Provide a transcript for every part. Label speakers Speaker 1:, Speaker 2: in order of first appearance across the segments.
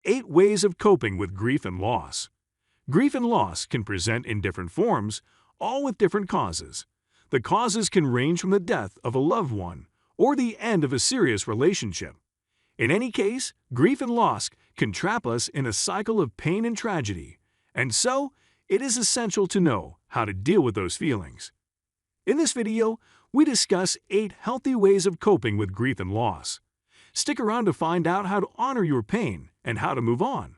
Speaker 1: 8 ways of coping with grief and loss. Grief and loss can present in different forms, all with different causes. The causes can range from the death of a loved one or the end of a serious relationship. In any case, grief and loss can trap us in a cycle of pain and tragedy, and so it is essential to know how to deal with those feelings. In this video, we discuss 8 healthy ways of coping with grief and loss. Stick around to find out how to honor your pain and how to move on.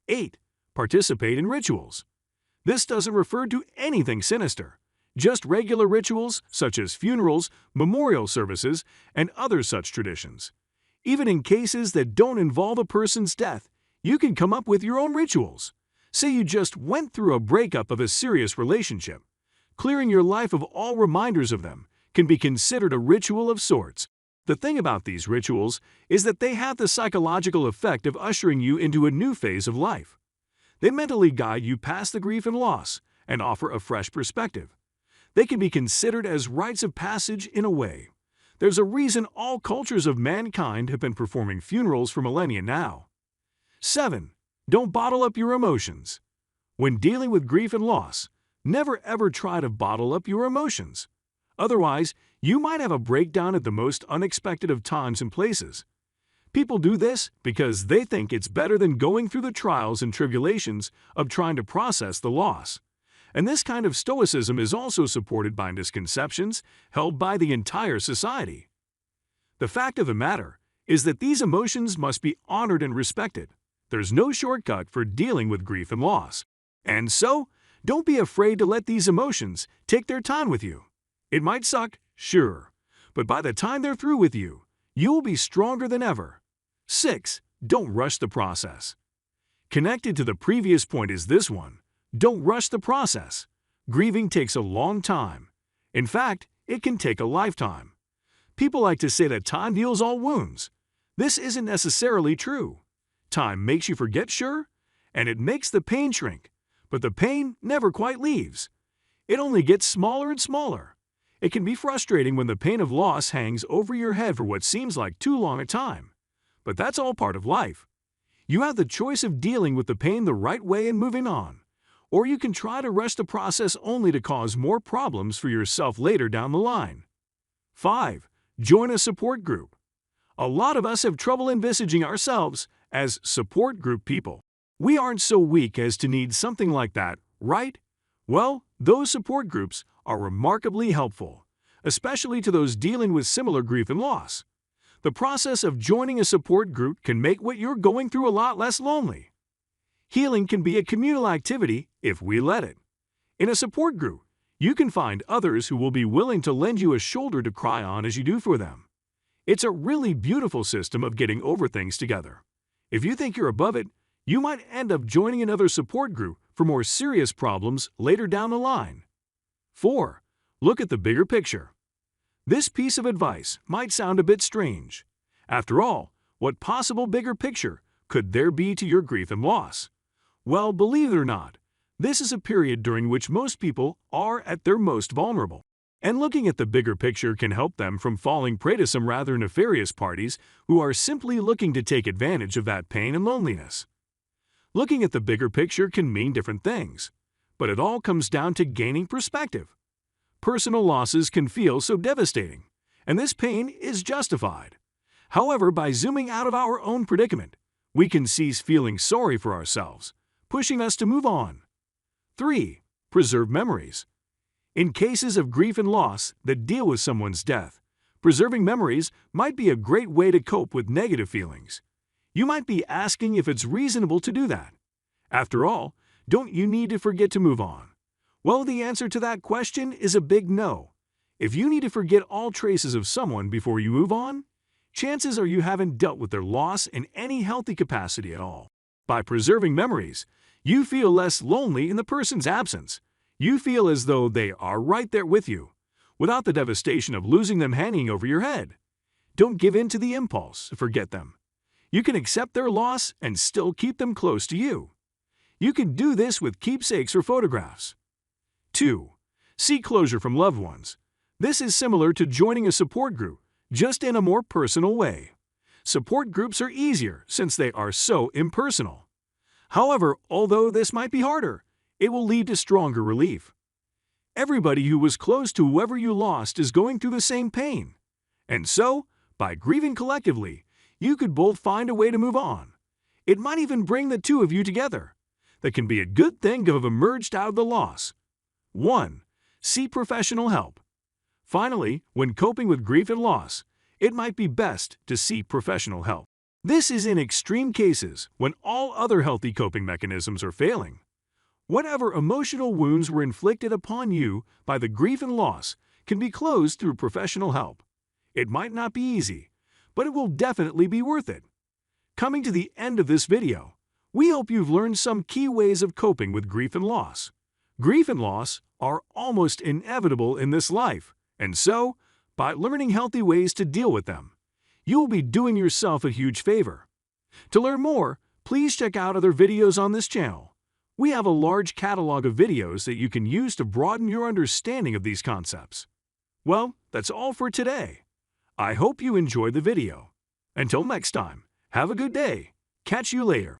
Speaker 1: 8. Participate in rituals. This doesn't refer to anything sinister, just regular rituals such as funerals, memorial services, and other such traditions. Even in cases that don't involve a person's death, you can come up with your own rituals. Say you just went through a breakup of a serious relationship. Clearing your life of all reminders of them can be considered a ritual of sorts. The thing about these rituals is that they have the psychological effect of ushering you into a new phase of life. They mentally guide you past the grief and loss and offer a fresh perspective. They can be considered as rites of passage in a way. There's a reason all cultures of mankind have been performing funerals for millennia now. 7. Don't bottle up your emotions. When dealing with grief and loss, never ever try to bottle up your emotions. Otherwise, you might have a breakdown at the most unexpected of times and places. People do this because they think it's better than going through the trials and tribulations of trying to process the loss. And this kind of stoicism is also supported by misconceptions held by the entire society. The fact of the matter is that these emotions must be honored and respected. There's no shortcut for dealing with grief and loss. And so, don't be afraid to let these emotions take their time with you. It might suck, sure, but by the time they're through with you, you will be stronger than ever. 6. Don't rush the process. Connected to the previous point is this one. Don't rush the process. Grieving takes a long time. In fact, it can take a lifetime. People like to say that time heals all wounds. This isn't necessarily true. Time makes you forget, sure, and it makes the pain shrink, but the pain never quite leaves. It only gets smaller and smaller. It can be frustrating when the pain of loss hangs over your head for what seems like too long a time. But that's all part of life. You have the choice of dealing with the pain the right way and moving on. Or you can try to rush the process only to cause more problems for yourself later down the line. 5. Join a support group. A lot of us have trouble envisaging ourselves as support group people. We aren't so weak as to need something like that, right? Well, those support groups are remarkably helpful, especially to those dealing with similar grief and loss. The process of joining a support group can make what you're going through a lot less lonely. Healing can be a communal activity if we let it. In a support group, you can find others who will be willing to lend you a shoulder to cry on as you do for them. It's a really beautiful system of getting over things together. If you think you're above it, you might end up joining another support group for more serious problems later down the line. 4. Look at the bigger picture. This piece of advice might sound a bit strange. After all, what possible bigger picture could there be to your grief and loss? Well, believe it or not, this is a period during which most people are at their most vulnerable. And looking at the bigger picture can help them from falling prey to some rather nefarious parties who are simply looking to take advantage of that pain and loneliness. Looking at the bigger picture can mean different things, but it all comes down to gaining perspective. Personal losses can feel so devastating, and this pain is justified. However, by zooming out of our own predicament, we can cease feeling sorry for ourselves, pushing us to move on. 3. Preserve memories. In cases of grief and loss that deal with someone's death, preserving memories might be a great way to cope with negative feelings. You might be asking if it's reasonable to do that. After all, don't you need to forget to move on? Well, the answer to that question is a big no. If you need to forget all traces of someone before you move on, chances are you haven't dealt with their loss in any healthy capacity at all. By preserving memories, you feel less lonely in the person's absence. You feel as though they are right there with you, without the devastation of losing them hanging over your head. Don't give in to the impulse to forget them. You can accept their loss and still keep them close to you. You can do this with keepsakes or photographs. 2. Seek closure from loved ones. This is similar to joining a support group, just in a more personal way. Support groups are easier since they are so impersonal. However, although this might be harder, it will lead to stronger relief. Everybody who was close to whoever you lost is going through the same pain. And so, by grieving collectively, you could both find a way to move on. It might even bring the two of you together. That can be a good thing to have emerged out of the loss. 1. Seek professional help. Finally, when coping with grief and loss, it might be best to seek professional help. This is in extreme cases when all other healthy coping mechanisms are failing. Whatever emotional wounds were inflicted upon you by the grief and loss can be closed through professional help. It might not be easy, but it will definitely be worth it. Coming to the end of this video, we hope you've learned some key ways of coping with grief and loss. Grief and loss are almost inevitable in this life, and so, by learning healthy ways to deal with them, you will be doing yourself a huge favor. To learn more, please check out other videos on this channel. We have a large catalog of videos that you can use to broaden your understanding of these concepts. Well, that's all for today. I hope you enjoyed the video. Until next time, have a good day. Catch you later.